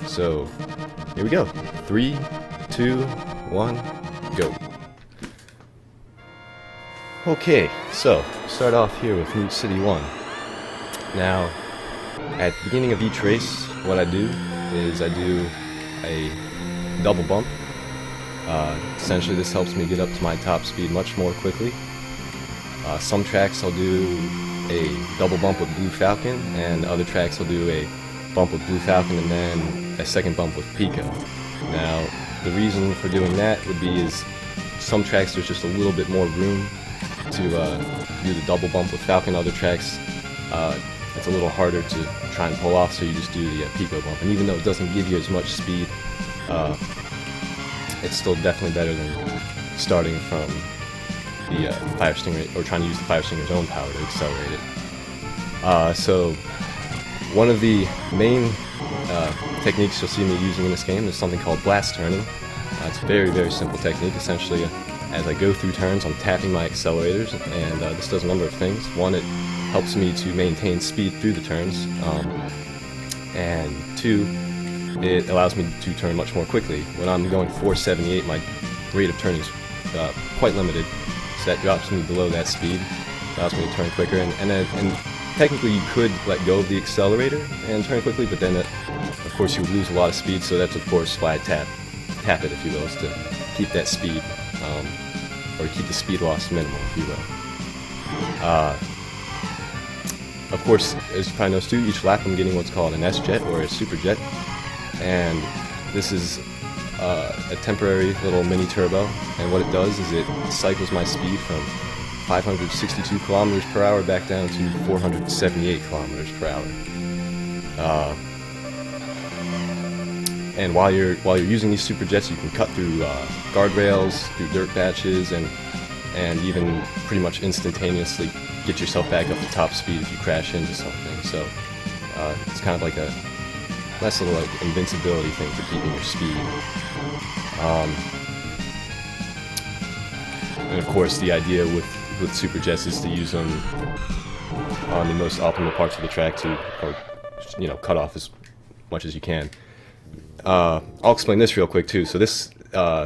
So, here we go. 3, 2, 1, go. Okay, so, start off here with Route City 1. Now, at the beginning of each race, what I do is I do a double bump. Essentially, this helps me get up to my top speed much more quickly. Some tracks I'll do a double bump with Blue Falcon, and other tracks I'll do a bump with Blue Falcon and then a second bump with Pico. Now, the reason for doing that would be is some tracks there's just a little bit more room to do the double bump with Falcon. Other tracks it's a little harder to try and pull off, so you just do the Pico bump. And even though it doesn't give you as much speed, it's still definitely better than starting from the Fire Stinger, or trying to use the Fire Stinger's own power to accelerate it. So one of the main techniques you'll see me using in this game is something called blast turning. It's a very, very simple technique. Essentially, as I go through turns, I'm tapping my accelerators, and this does a number of things. One, it helps me to maintain speed through the turns, and two, it allows me to turn much more quickly. When I'm going 478, my rate of turning is quite limited, so that drops me below that speed, allows me to turn quicker, and technically you could let go of the accelerator and turn quickly, but then of course you would lose a lot of speed, so that's of course why I tap it, if you will, is to keep that speed, or keep the speed loss minimal, if you will. Of course, as you probably noticed too, each lap I'm getting what's called an S-jet or a super jet, and this is a temporary little mini turbo, and what it does is it cycles my speed from 562 kilometers per hour back down to 478 kilometers per hour. And while you're using these super jets, you can cut through guardrails, through dirt patches, and even pretty much instantaneously get yourself back up to top speed if you crash into something. So it's kind of like a nice little like invincibility thing for keeping your speed. And of course, the idea with super jets is to use them on the most optimal parts of the track to, or cut off as much as you can. I'll explain this real quick too. So this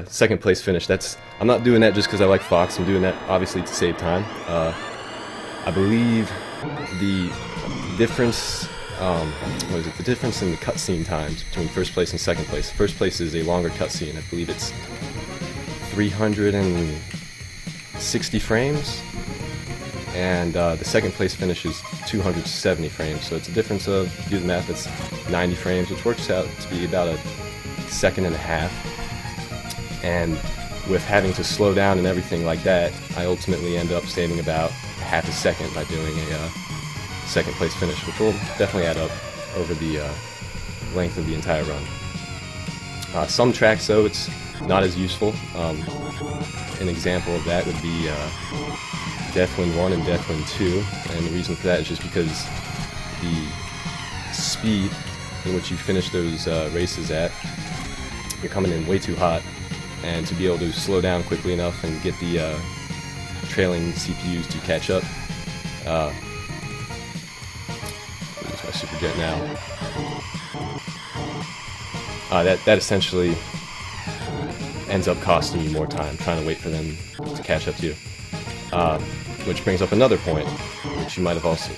second place finish, I'm not doing that just because I like Fox. I'm doing that obviously to save time. I believe the difference, the difference in the cutscene times between first place and second place. First place is a longer cutscene. I believe it's 360 frames, and the second place finish is 270 frames. So it's a difference of, if you do the math, it's 90 frames, which works out to be about a second and a half. And with having to slow down and everything like that, I ultimately end up saving about half a second by doing a second place finish, which will definitely add up over the length of the entire run. Some tracks though, it's not as useful. An example of that would be Deathwind 1 and Deathwind 2, and the reason for that is just because the speed in which you finish those races at, you're coming in way too hot, and to be able to slow down quickly enough and get the trailing CPUs to catch up. Use my super jet now. That essentially ends up costing you more time trying to wait for them to catch up to you. Which brings up another point, which you might also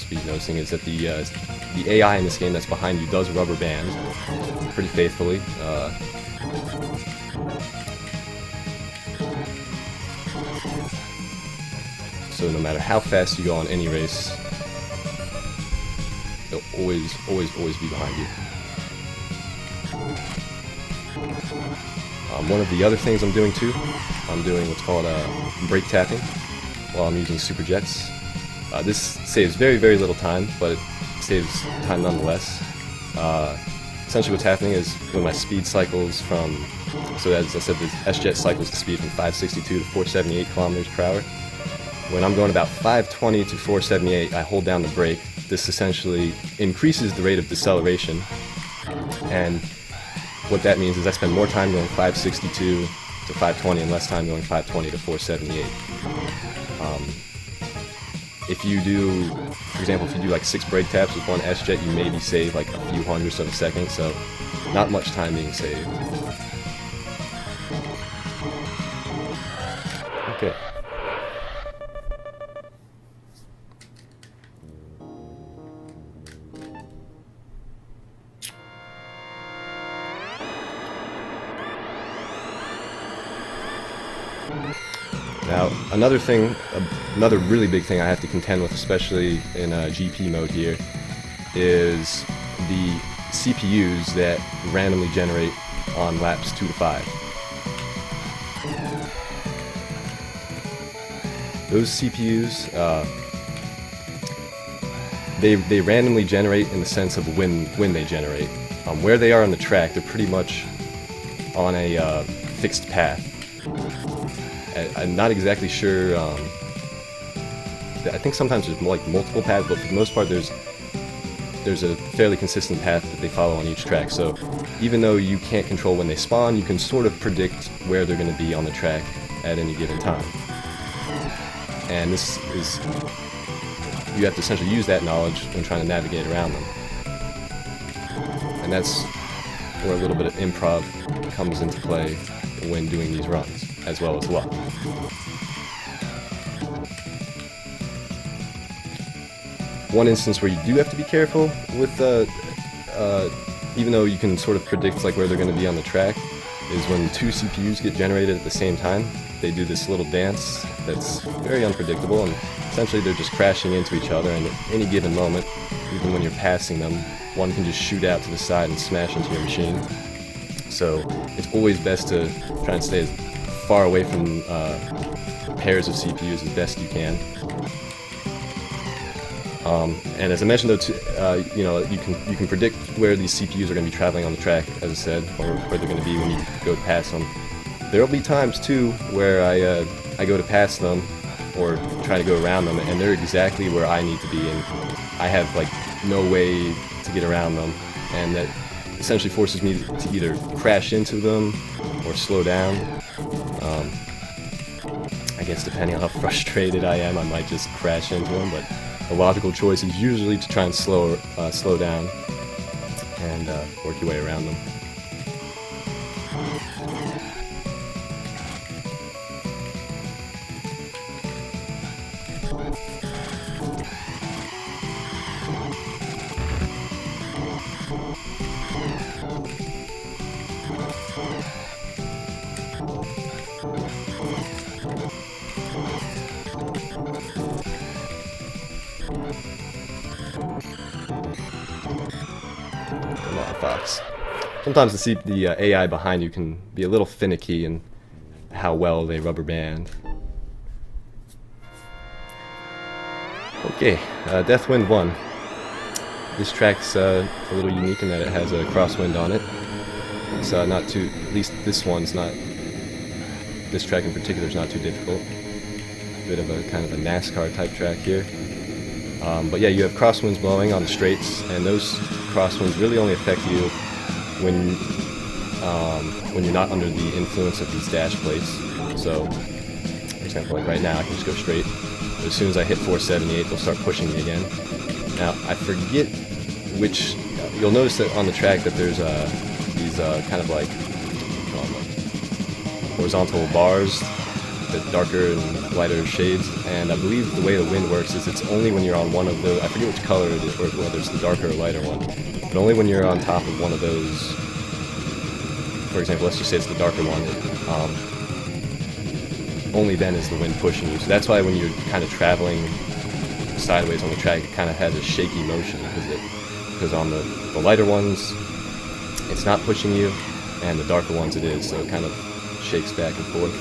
be noticing, is that the AI in this game that's behind you does rubber band pretty faithfully. So no matter how fast you go on any race, they'll always be behind you. One of the other things I'm doing too, I'm doing what's called brake tapping while I'm using super jets. This saves very, very little time, but it saves time nonetheless. Essentially what's happening is when my speed cycles from, so as I said, the S-jet cycles the speed from 562 to 478 kilometers per hour. When I'm going about 520 to 478, I hold down the brake. This essentially increases the rate of deceleration, and what that means is I spend more time going 562 to 520 and less time going 520 to 478. if you do, for example, if you do like 6 brake taps with one S-Jet, you maybe save like a few hundredths of a second, so not much time being saved. Okay. Now, another really big thing I have to contend with, especially in GP mode here, is the CPUs that randomly generate on laps 2 to 5. Those CPUs, they randomly generate in the sense of when they generate. Where they are on the track, they're pretty much on a fixed path. I'm not exactly sure. I think sometimes there's like multiple paths, but for the most part, there's a fairly consistent path that they follow on each track. So even though you can't control when they spawn, you can sort of predict where they're going to be on the track at any given time. And this is, you have to essentially use that knowledge when trying to navigate around them. And that's where a little bit of improv comes into play when doing these runs, as well as luck. One instance where you do have to be careful with, even though you can sort of predict like where they're going to be on the track, is when 2 CPUs get generated at the same time. They do this little dance that's very unpredictable, and essentially they're just crashing into each other, and at any given moment, even when you're passing them, one can just shoot out to the side and smash into your machine. So it's always best to try and stay as far away from pairs of CPUs as best you can. And as I mentioned, though, you know, you can predict where these CPUs are going to be traveling on the track, as I said, or where they're going to be when you go to pass them. There will be times too where I go to pass them or try to go around them, and they're exactly where I need to be, and I have like no way to get around them, and that essentially forces me to either crash into them or slow down. I guess depending on how frustrated I am, I might just crash into them, but the logical choice is usually to try and slow down and work your way around them. Come on, Fox. Sometimes the AI behind you can be a little finicky in how well they rubber band. Okay, Deathwind 1. This track's a little unique in that it has a crosswind on it. It's not too, at least this one's not, this track in particular is not too difficult. Bit of a kind of a NASCAR type track here. But yeah, you have crosswinds blowing on the straights, and those crosswinds really only affect you when you're not under the influence of these dash plates. So, for example, like right now, I can just go straight. But as soon as I hit 478, they'll start pushing me again. Now, I forget which. You'll notice that on the track that there's these kind of like horizontal bars, the darker and lighter shades, and I believe the way the wind works is it's only when you're on one of those, I forget which color it is, or whether it's the darker or lighter one, but only when you're on top of one of those, for example, let's just say it's the darker one, only then is the wind pushing you. So that's why when you're kind of traveling sideways on the track, it kind of has a shaky motion, because on the lighter ones, it's not pushing you, and the darker ones it is, so it kind of shakes back and forth.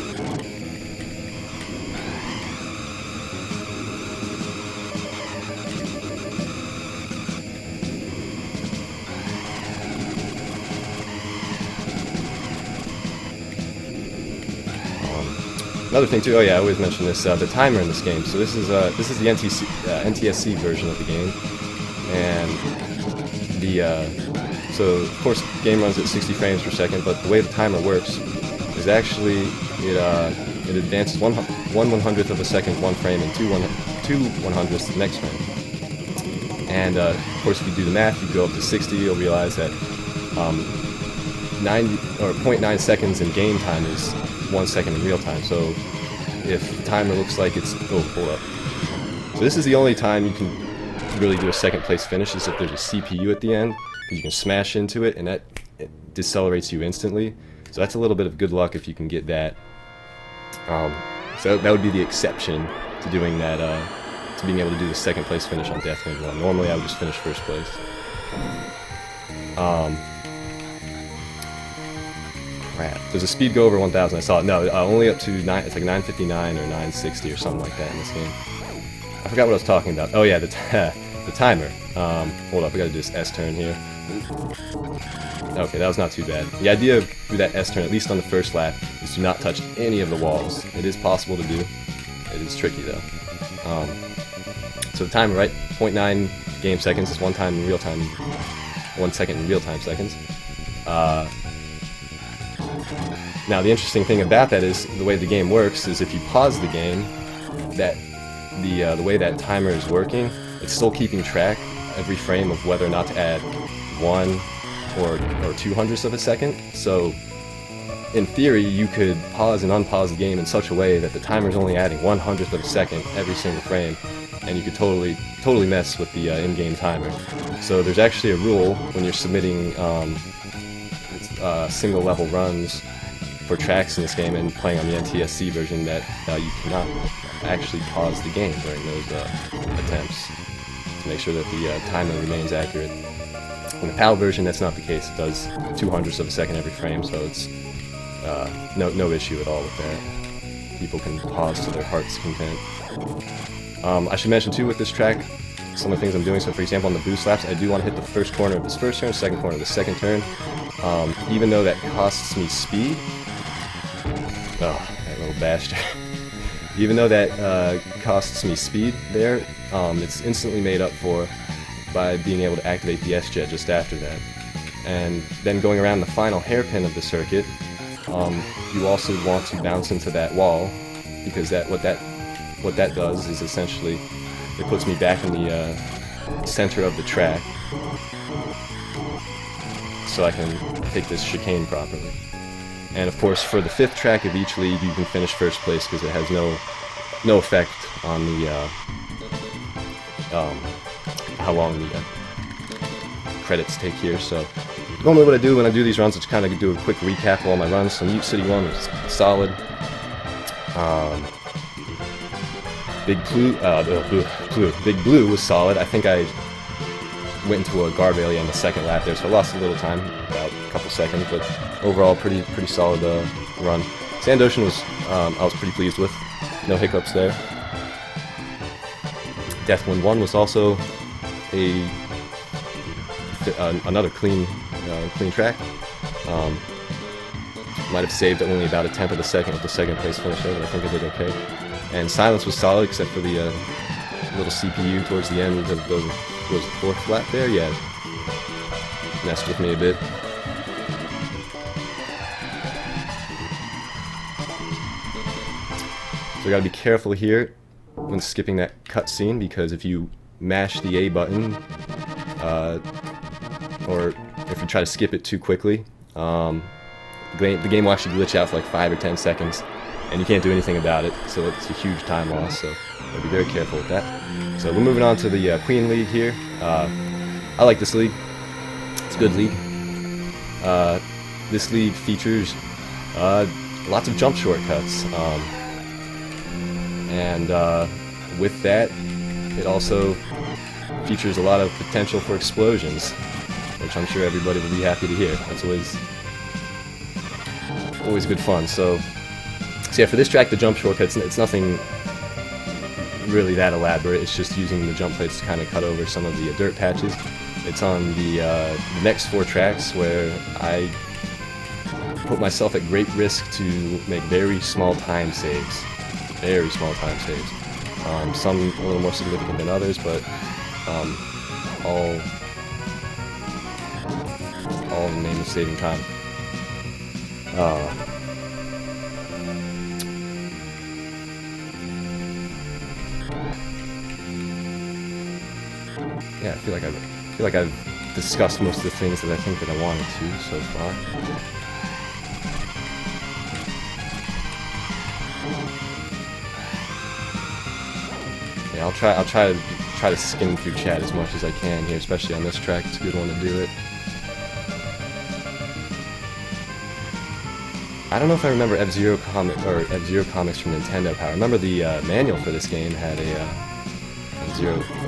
Another thing too, oh yeah, I always mention this, the timer in this game. So this is the NTSC version of the game, and so of course the game runs at 60 frames per second, but the way the timer works is actually it advances one 100th of a second one frame and two 2 100ths to the next frame. And of course, if you do the math, you go up to 60, you'll realize that 0.9 seconds in game time is 1 second in real time. So if the timer looks like it's hold up. So this is the only time you can really do a second place finish is if there's a CPU at the end, because you can smash into it and that decelerates you instantly. So that's a little bit of good luck if you can get that. So that would be the exception to doing that, to being able to do the second place finish on Death Wind 1. Normally I would just finish first place. Crap. Does the speed go over 1,000? I saw it. No, only up to it's like 959 or 960 or something like that in this game. I forgot what I was talking about. Oh yeah, the timer. Hold up, we gotta do this S turn here. Okay, that was not too bad. The idea of that S turn, at least on the first lap, is to not touch any of the walls. It is possible to do. It is tricky though. So the timer, right? 0.9 game seconds is 1 time in real time. 1 second in real time seconds. Now the interesting thing about that is the way the game works is if you pause the game, that the way that timer is working, it's still keeping track every frame of whether or not to add 1 or 200ths of a second. So in theory, you could pause and unpause the game in such a way that the timer is only adding 1/100th of a second every single frame, and you could totally mess with the in-game timer. So there's actually a rule when you're submitting single level runs for tracks in this game and playing on the NTSC version that you cannot actually pause the game during those attempts to make sure that the timer remains accurate. In the PAL version, that's not the case. It does 2/100ths of a second every frame, so it's no issue at all with that. People can pause to their heart's content. I should mention too with this track, some of the things I'm doing. So for example, on the boost laps, I do want to hit the first corner of this first turn, second corner of the second turn. Even though that costs me speed, oh, that little bastard. Even though that costs me speed there, it's instantly made up for by being able to activate the S-Jet just after that. And then going around the final hairpin of the circuit, you also want to bounce into that wall, because what that does is essentially it puts me back in the center of the track, so I can take this chicane properly. And of course, for the 5th track of each league, you can finish first place because it has no effect on the how long the credits take here. So normally what I do when I do these runs is kind of do a quick recap of all my runs. So Mute City 1 was solid. Big Blue was solid. I think I went into a guardrail on the second lap there, so I lost a little time, about a couple seconds, but overall pretty solid run. Sand Ocean was I was pretty pleased with. No hiccups there. Death Wind 1 was also another clean track. Might have saved only about 1/10 of a second with the second place finish there, but I think I did okay. And Silence was solid except for the little CPU towards the end of the 4th lap there. Yeah, messed with me a bit. So we gotta be careful here when skipping that cutscene, because if you mash the A button, or if you try to skip it too quickly, the game will actually glitch out for like 5 or 10 seconds, and you can't do anything about it, so it's a huge time loss, so gotta be very careful with that. So we're moving on to the Queen League here. I like this league. It's a good league. This league features lots of jump shortcuts, and with that, it also features a lot of potential for explosions, which I'm sure everybody will be happy to hear. That's always good fun. So yeah, for this track, the jump shortcuts, it's nothing really that elaborate. It's just using the jump plates to kind of cut over some of the dirt patches. It's on the next 4 tracks where I put myself at great risk to make very small time saves. Very small time saves. Some a little more significant than others, but all in the name of saving time. yeah, I feel like I've discussed most of the things that I think that I wanted to so far. Yeah, I'll try to skim through chat as much as I can here, especially on this track. It's a good one to do it. I don't know if I remember F-Zero comics from Nintendo Power. I remember the manual for this game had a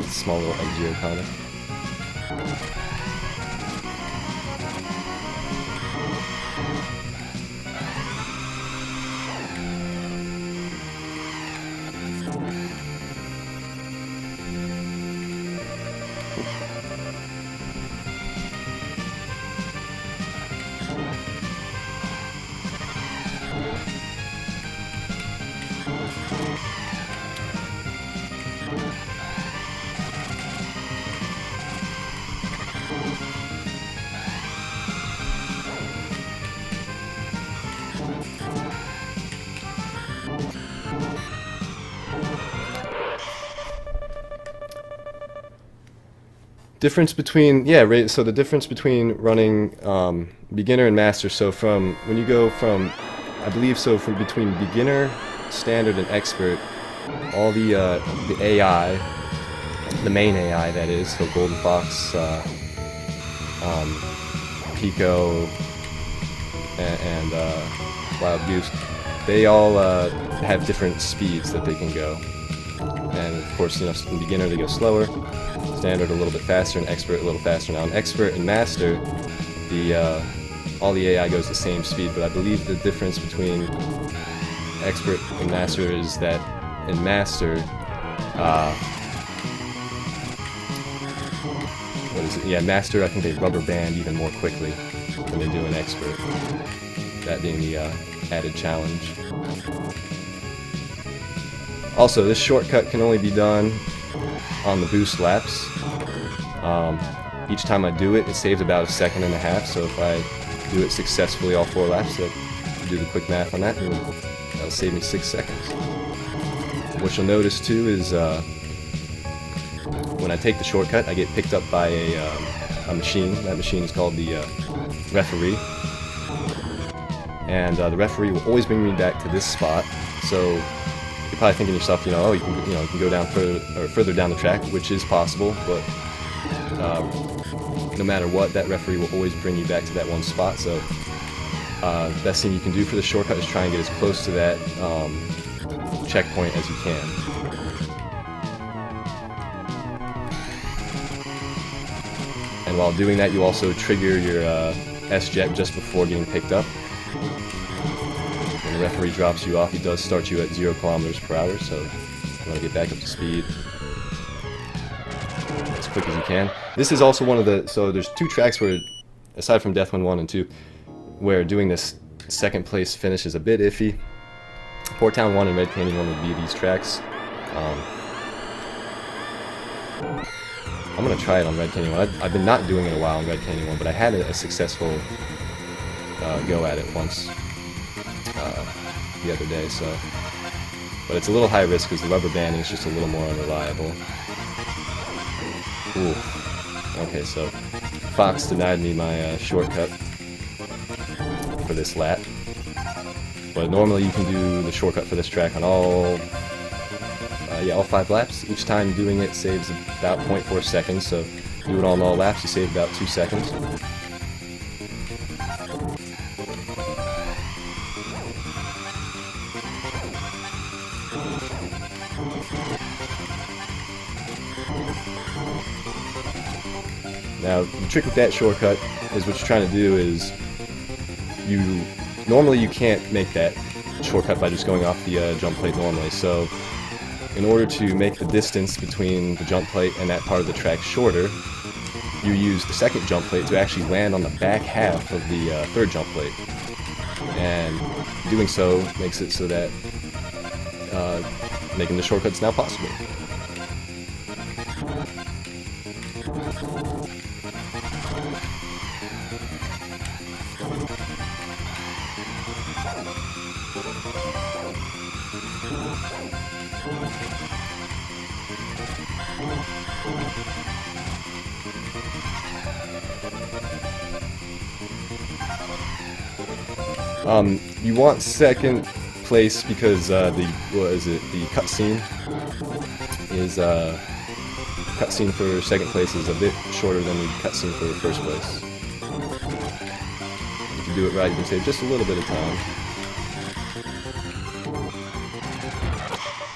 small little F-Zero comic. Difference between, yeah, right, so the difference between running beginner and master, so from, when you go from, I believe so, from between beginner, standard, and expert, all the AI, the main AI that is, so Golden Fox, Pico, and Wild Goose, they all have different speeds that they can go. And of course, you know, in beginner they go slower, standard a little bit faster, and expert a little faster. Now in expert and master, all the AI goes the same speed, but I believe the difference between expert and master is that in master, what is it? Yeah, master, I think they rubber band even more quickly than they do in expert. That being the added challenge. Also, this shortcut can only be done on the boost laps. Each time I do it, it saves about 1.5 seconds, so if I do it successfully all 4 laps, so do the quick math on that, and that'll save me 6 seconds. What you'll notice too is when I take the shortcut, I get picked up by a machine. That machine is called the referee, and the referee will always bring me back to this spot. So you're probably thinking to yourself, you know, oh, you can go down further down the track, which is possible, but no matter what, that referee will always bring you back to that one spot. So the best thing you can do for the shortcut is try and get as close to that checkpoint as you can. And while doing that, you also trigger your S-Jet just before getting picked up. When the referee drops you off, he does start you at 0 km/h, so you want to get back up to speed as quick as you can. This is also one of the, so there's 2 tracks where, aside from Deathwind 1 and 2, where doing this second place finish is a bit iffy. Port Town 1 and Red Canyon 1 would be these tracks. I'm going to try it on Red Canyon 1. I've been not doing it a while on Red Canyon 1, but I had a successful go at it once the other day, so. But it's a little high risk because the rubber banding is just a little more unreliable. Ooh. Okay, so Fox denied me my shortcut for this lap. But normally you can do the shortcut for this track on all 5 laps. Each time doing it saves about 0.4 seconds, so do it on all laps, you save about 2 seconds. Now, the trick with that shortcut is what you're trying to do is normally you can't make that shortcut by just going off the jump plate normally, so in order to make the distance between the jump plate and that part of the track shorter, you use the second jump plate to actually land on the back half of the third jump plate. And doing so makes it so that making the shortcut's now possible. You want second place because the cutscene is cutscene for second place is a bit shorter than the cutscene for first place. If you do it right, you can save just a little bit of time.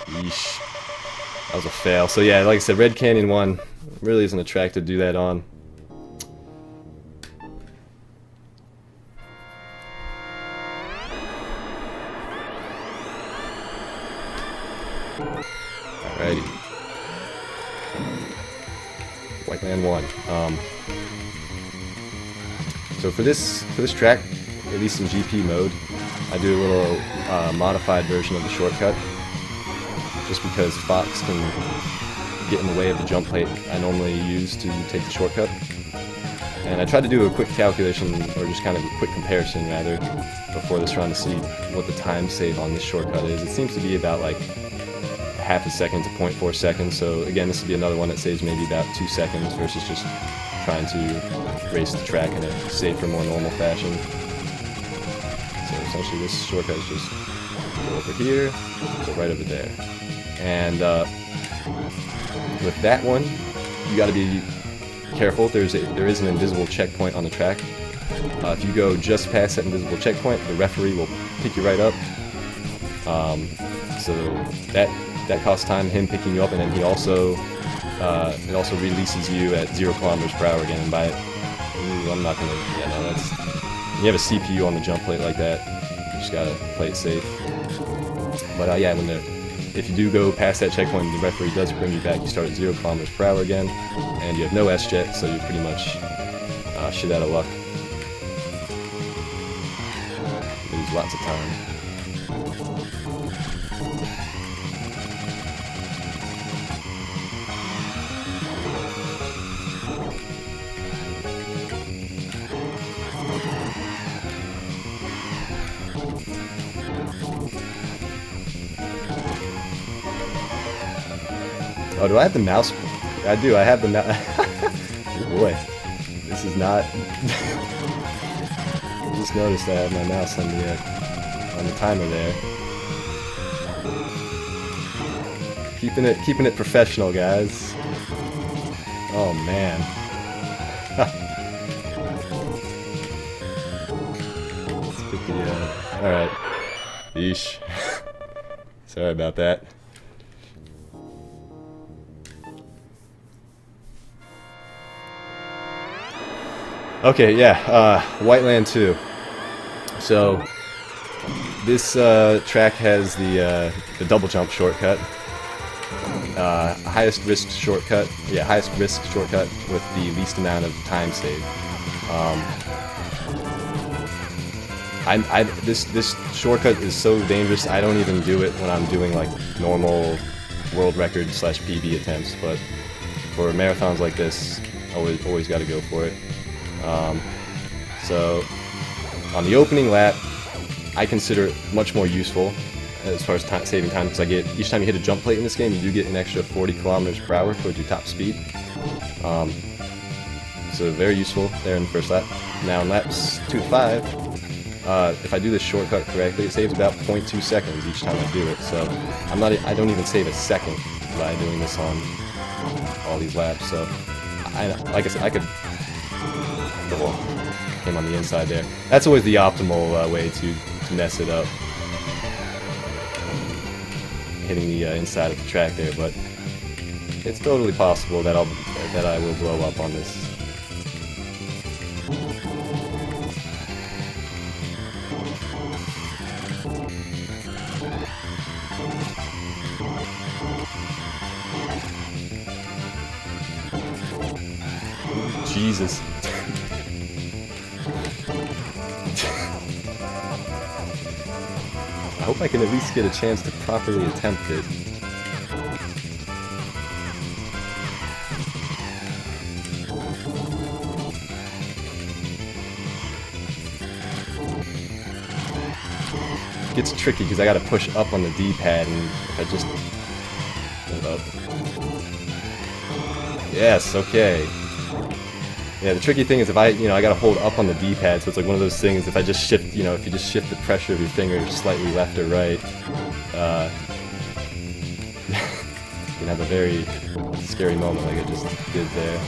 Yeesh. That was a fail. So yeah, like I said, Red Canyon 1 really isn't a track to do that on. Alrighty. Whiteland 1. So for this track, at least in GP mode, I do a little modified version of the shortcut, just because Fox can get in the way of the jump plate I normally use to take the shortcut. And I tried to do a quick calculation, or just kind of a quick comparison rather, before this run to see what the time save on this shortcut is. It seems to be about like half a second to 0.4 seconds, so again this would be another one that saves maybe about 2 seconds versus just trying to race the track in a safer, more normal fashion. So essentially this shortcut is just go over here, go right over there. And with that one, you gotta be careful. There is an invisible checkpoint on the track. If you go just past that invisible checkpoint, the referee will pick you right up. So that costs time, him picking you up, and then he also it also releases you at 0 km/h again. And by I'm not gonna, yeah, no, that's, when you have a CPU on the jump plate like that, you just gotta play it safe. But yeah, if you do go past that checkpoint, the referee does bring you back. You start at 0 km/h again, and you have no S-jet, so you're pretty much shit out of luck. Lose lots of time. Oh, do I have the mouse? I do, I have the mouse. Oh boy. This is not... I just noticed I have my mouse on the timer there. Keeping it professional, guys. Oh man. Let's get the, alright. Yeesh. Sorry about that. Okay, yeah, Whiteland 2. So, this track has the double jump shortcut. Highest risk shortcut. Yeah, highest risk shortcut with the least amount of time save. This shortcut is so dangerous, I don't even do it when I'm doing like normal world record / PB attempts, but for marathons like this, always got to go for it. So, on the opening lap, I consider it much more useful as far as saving time, because each time you hit a jump plate in this game, you do get an extra 40 km/h towards your top speed. So very useful there in the first lap. Now in laps 2 to 5, if I do this shortcut correctly, it saves about 0.2 seconds each time I do it. So I don't even save a second by doing this on all these laps. So like I said, I could. Oh, came on the inside there. That's always the optimal way to mess it up. Hitting the inside of the track there, but it's totally possible that I will blow up on this. Jesus. I hope I can at least get a chance to properly attempt it. It gets tricky because I gotta push up on the D-pad, and if I just hold up. Yes, okay. Yeah, the tricky thing is if I gotta hold up on the D-pad, so it's like one of those things. If I just shift, if you just shift the pressure of your finger slightly left or right, you can have a very scary moment like I just did there.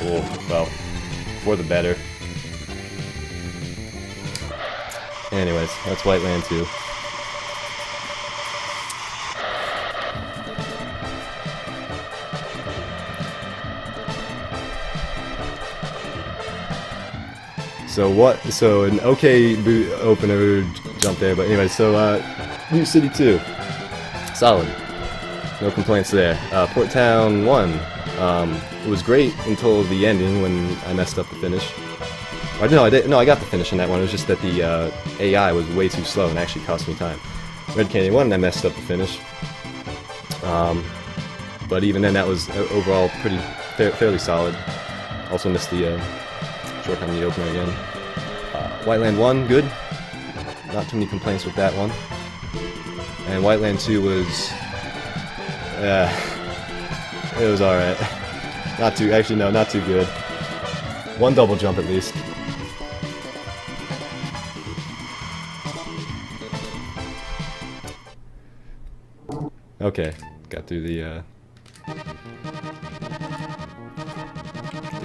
Oh, well, for the better. Anyways, that's White Land 2. So an okay boot opener jump there, but anyway, so Mute City 2. Solid. No complaints there. Port Town 1. It was great until the ending when I messed up the finish. Or no, I got the finish in that one. It was just that the AI was way too slow and actually cost me time. Red Canyon 1, I messed up the finish. But even then, that was overall fairly solid. Also missed the shortcut on the opener again. White Land 1, good. Not too many complaints with that one. And White Land 2 was... it was alright. Not too good. One double jump at least. Okay, got through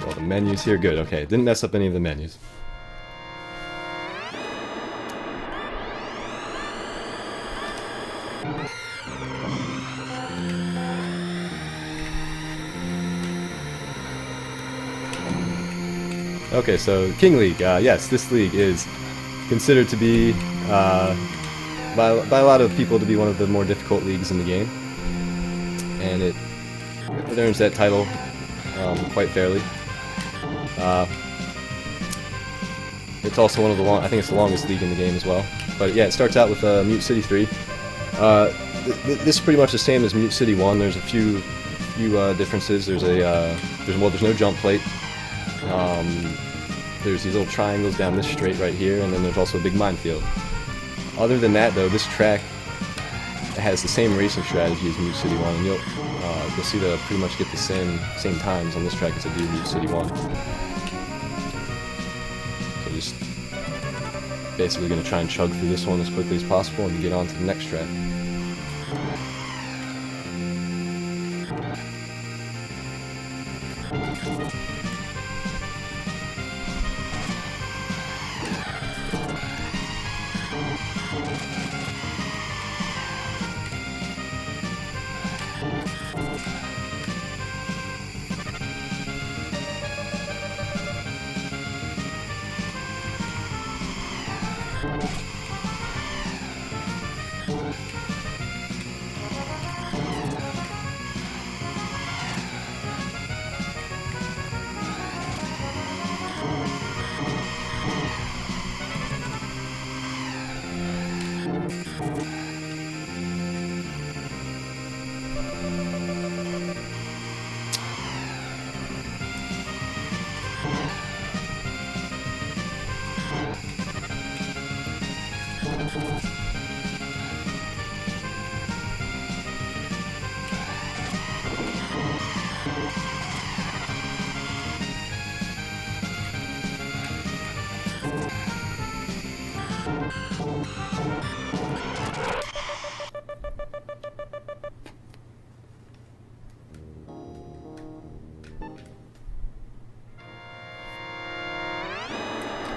all the menus here. Good, okay. Didn't mess up any of the menus. Okay, so King League. Yes, this league is considered to be, by a lot of people, to be one of the more difficult leagues in the game. And it earns that title quite fairly. It's also one of the I think it's the longest league in the game as well. But yeah, it starts out with Mute City 3. This is pretty much the same as Mute City 1. There's a few differences. There's no jump plate. There's these little triangles down this straight right here, and then there's also a big minefield. Other than that, though, this track has the same racing strategy as Mute City 1, and you'll see that I pretty much get the same times on this track as I do Mute City 1. So just basically going to try and chug through this one as quickly as possible and get on to the next track.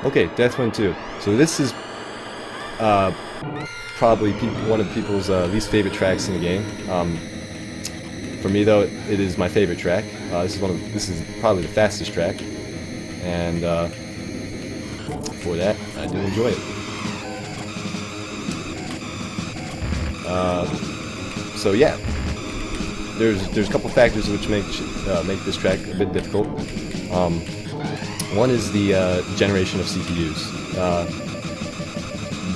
Okay, Deathwind 2. So this is probably one of people's least favorite tracks in the game. For me, though, it is my favorite track. This is probably the fastest track, and for that, I do enjoy it. So yeah, there's a couple factors which make this track a bit difficult. One is the generation of CPUs.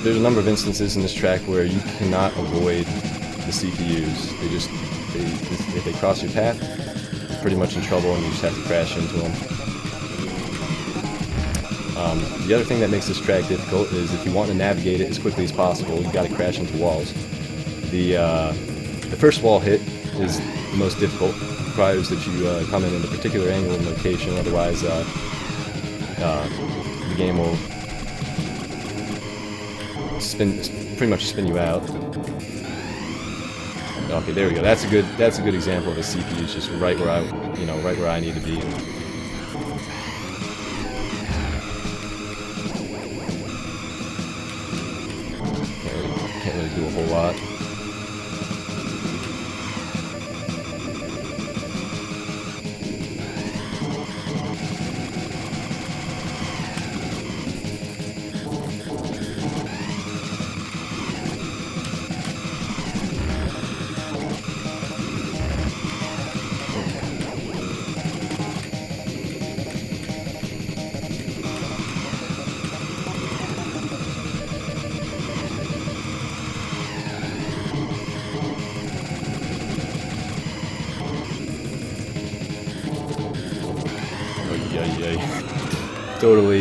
There's a number of instances in this track where you cannot avoid the CPUs. If they cross your path, you're pretty much in trouble and you just have to crash into them. The other thing that makes this track difficult is if you want to navigate it as quickly as possible, you got to crash into walls. The first wall hit is the most difficult. It requires that you come in a particular angle and location, otherwise the game will pretty much spin you out. Okay, there we go. That's a good example of a CPU is just right where I need to be. Can't really do a whole lot.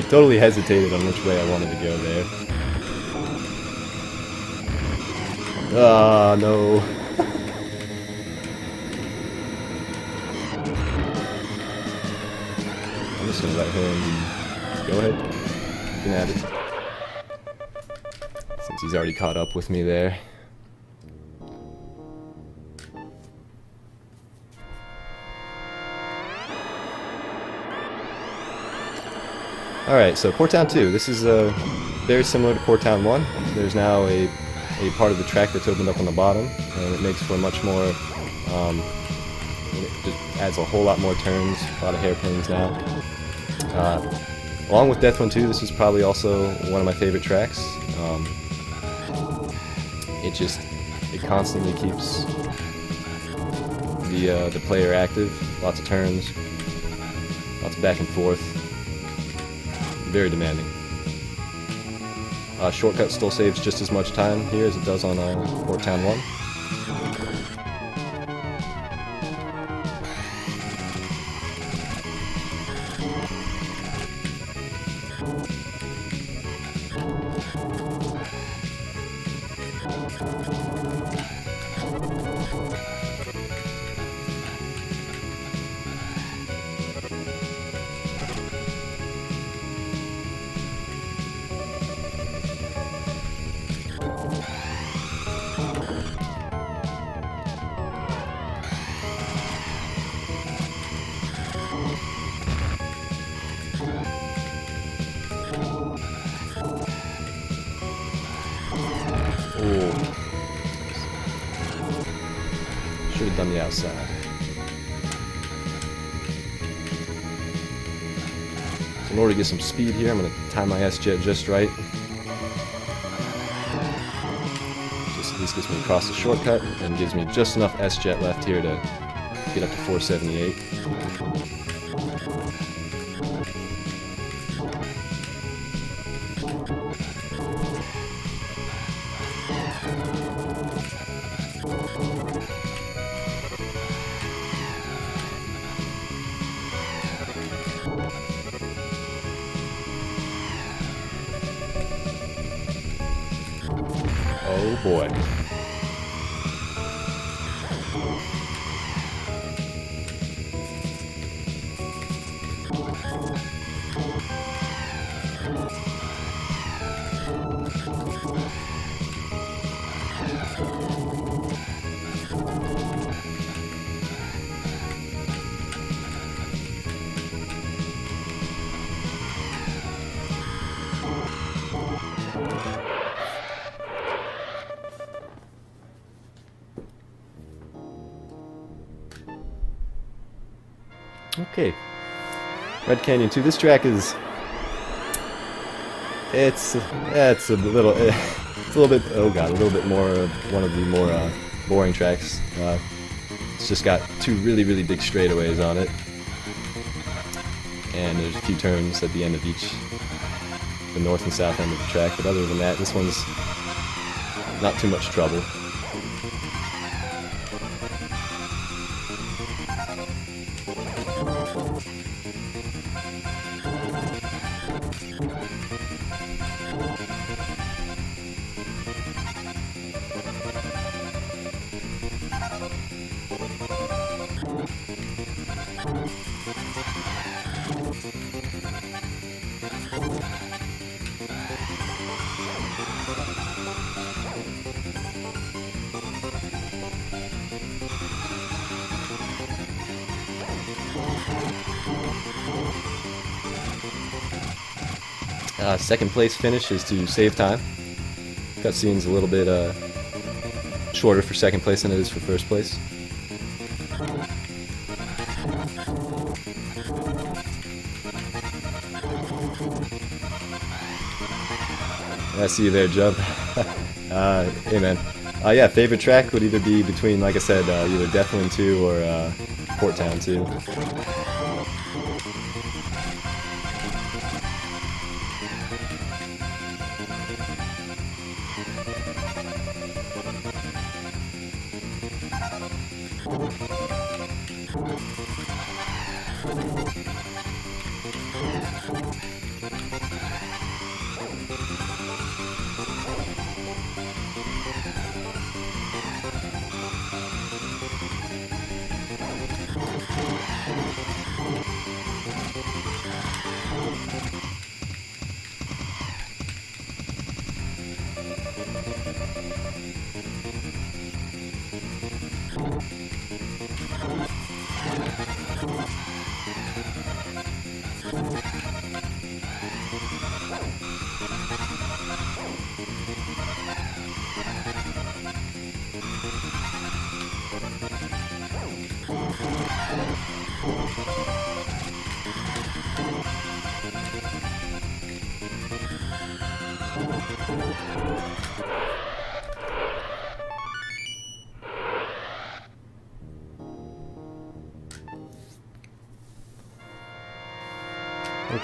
Totally hesitated on which way I wanted to go there. Ah, no. I'm just gonna let him go ahead. You can have it. Since he's already caught up with me there. Alright, so Port Town 2. This is very similar to Port Town 1. There's now a part of the track that's opened up on the bottom, and it makes for a much more, it just adds a whole lot more turns, a lot of hairpins now. Along with Death Run 2, this is probably also one of my favorite tracks. It constantly keeps the player active, lots of turns, lots of back and forth. Very demanding. Shortcut still saves just as much time here as it does on Port Town 1. Should have done the outside. So in order to get some speed here, I'm going to time my S-Jet just right. Just at least gets me across the shortcut and gives me just enough S-Jet left here to get up to 478. Oh boy. Okay, Red Canyon 2. This track is, it's a little bit, oh god, a little bit more one of the more boring tracks. It's just got two really big straightaways on it, and there's a few turns at the end of each, the north and south end of the track. But other than that, this one's not too much trouble. Second place finish is to save time. Cutscene's a little bit shorter for second place than it is for first place. I see you there, Jub. Hey man. Yeah, favorite track would either be between, like I said, either Deathwind 2 or Port Town 2.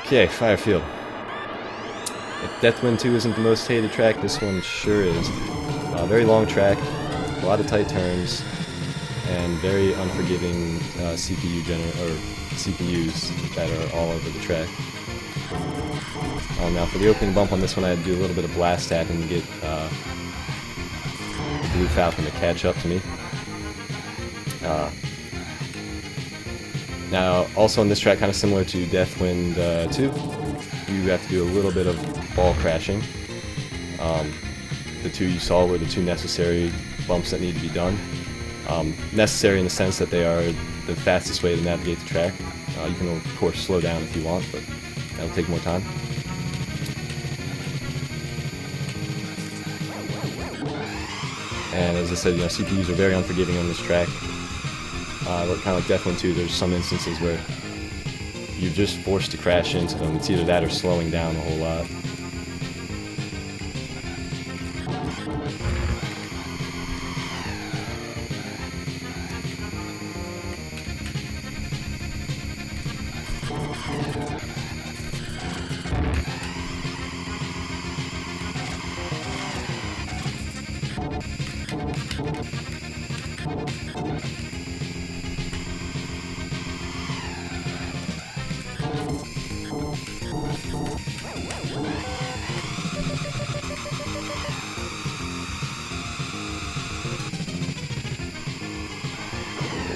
Okay, Firefield. If Deathwind 2 isn't the most hated track, this one sure is. Very long track, a lot of tight turns, and very unforgiving CPUs that are all over the track. Now for the opening bump on this one, I had to do a little bit of blast tapping to get the Blue Falcon to catch up to me. Now, also on this track, kind of similar to Deathwind 2, you have to do a little bit of ball crashing. The two you saw were the two necessary bumps that need to be done. Necessary in the sense that they are the fastest way to navigate the track. You can, of course, slow down if you want, but that'll take more time. And as I said, CPUs are very unforgiving on this track. Kind of like Deathwind 2, there's some instances where you're just forced to crash into them. It's either that or slowing down a whole lot.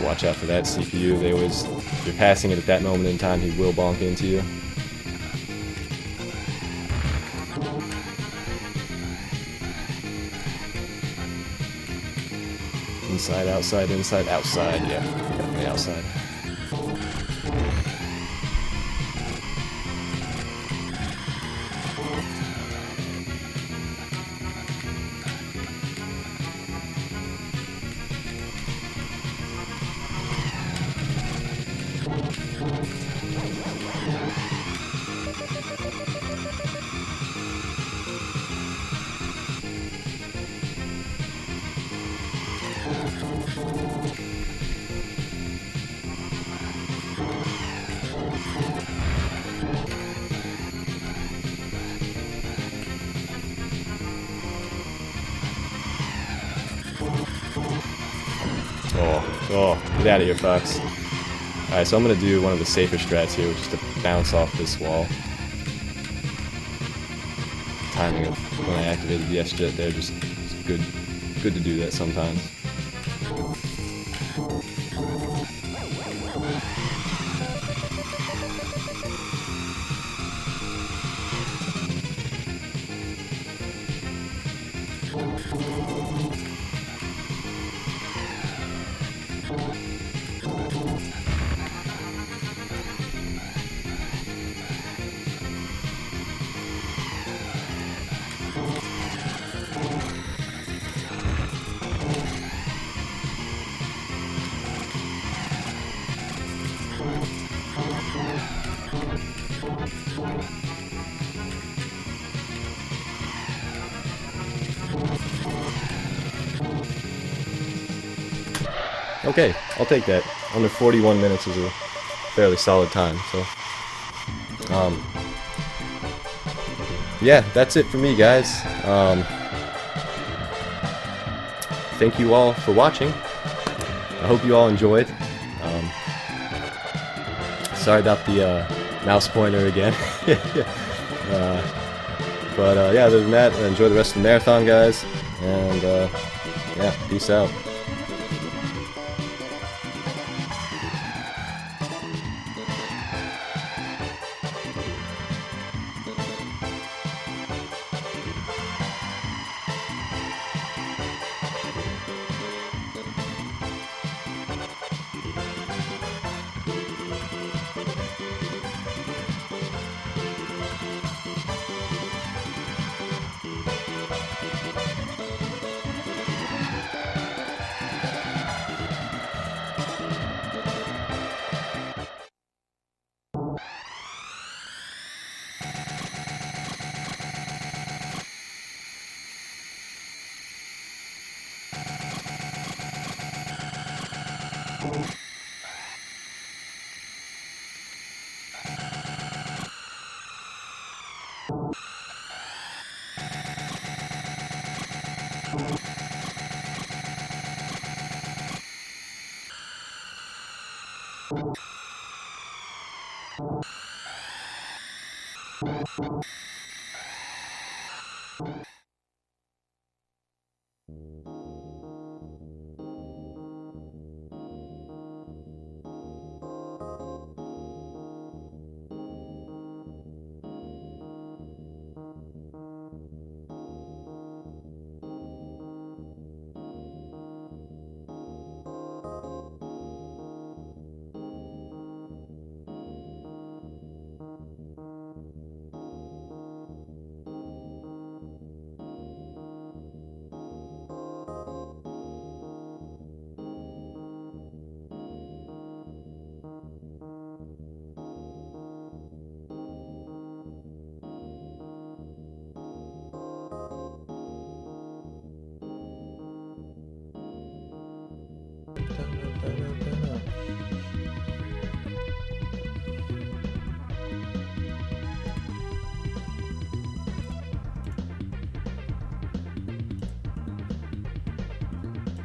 Watch out for that CPU. If you're passing it at that moment in time, he will bonk into you. Inside, outside, inside, outside. Yeah, definitely outside. Oh, get out of here, Fox. Alright, so I'm going to do one of the safer strats here, which is to bounce off this wall. Timing of when I activated the S-Jet there, just good to do that sometimes. Okay, I'll take that. Under 41 minutes is a fairly solid time, so... yeah, that's it for me, guys. Thank you all for watching. I hope you all enjoyed. Sorry about the mouse pointer again. But yeah, other than that, enjoy the rest of the marathon, guys. And yeah, peace out.